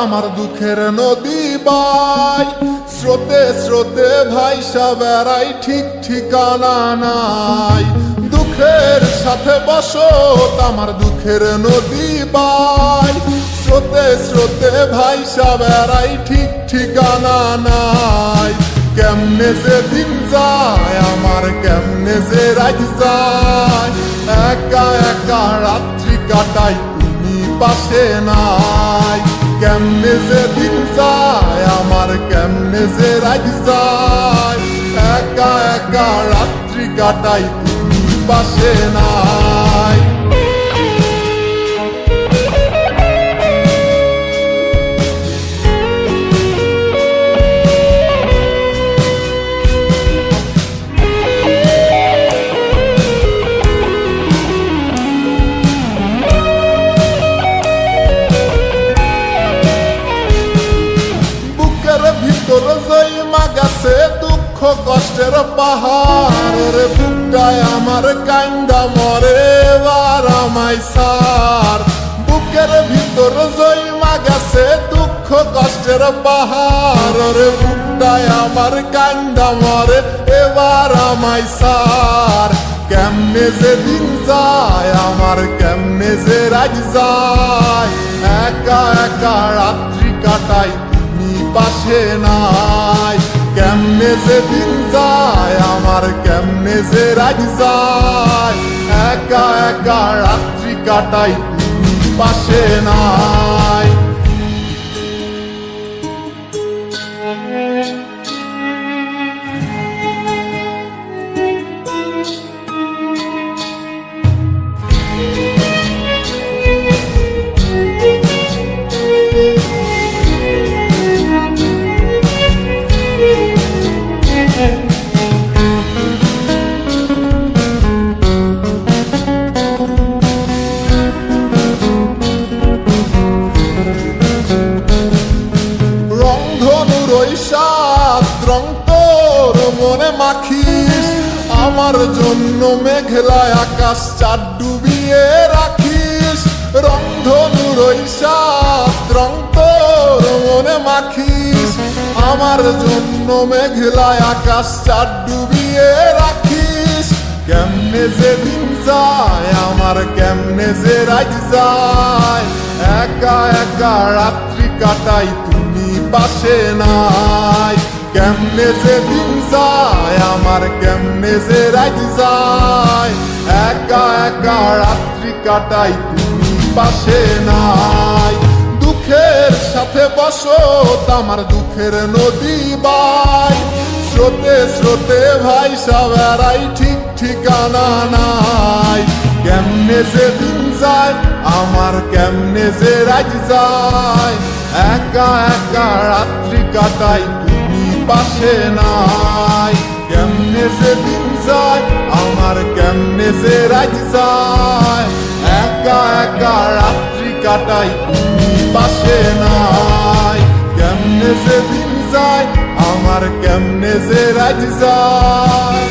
আমার দুঃখের নদী বাই, স্রোতে স্রোতে ভাইসা বেড়াই, ঠিক ঠিকানা নাই। দুঃখের সাথে বসত আমার দুঃখের নদী বাই, স্রোতে স্রোতে ভাইসা বেড়াই, ঠিক ঠিকানা নাই। কেমনে যে দিন যায় আমার, কেমনে যে রাত যায়, একা একা রাত্রি কাটাই তুমি পাশে নাই। কেমনে যে দিন যায় আমার, কেমনে যে রাত যায়, একা একা রাত্রি কাটাই তুমি পাশে নাই। ভিতর জয়মা গেছে দুঃখ কষ্টের পাহাড়, রে বুকটায় আমার কান্দা মরে এবার আমায় সার। বুকের ভিতর জয়মা গেছে দুঃখ কষ্টের পাহাড়, রে বুকটায় আমার কান্দা মরে এবার আমায় সার। কেমনে যে দিন যায় আমার, কেমনে যে রাত যায়, একা একা রাত্রি কাটাই পাশে নাই। কেমনে যে দিন যায় আমার, কেমনে যে রাত যায়, একা একা রাত্রি কাটাই তুমি পাশে নাই। রং তোর মনে মাখিস, আমার জন্য মেঘলায় আকাশ চাঁদ ডুবিয়ে রাখিস। রংধনুর ওই সাত রং তোর মনে মাখিস, আমার জন্য মেঘলায় আকাশ চাঁদ ডুবিয়ে রাখিস। কেমনে যে দিন যায় আমার, কেমনে যে রাত যায়, একা একা রাত্রি কাটাই তুমি পাশে নাই। কেমনে যে দিন যায় আমার, কেমনে যে রাত যায়, একা একা রাত্রি কাটাই তুমি পাশে নাই। দুঃখের সাথে বসত আমার দুঃখের নদী বাই, স্রোতে স্রোতে ভাইসা বেড়াই, ঠিক ঠিকানা নাই। কেমনে যে দিন যায় আমার, কেমনে যে রাত যায়, একা একা রাত্রি কাটাই তুমি পাশে নাই। কেমনে যে দিন যায় আমার, কেমনে যে রাত যায়, একা একা রাত্রি কাটাই তুমি পাশে নাই। কেমনে যে দিন যায় আমার, কেমনে যে রাত যায়।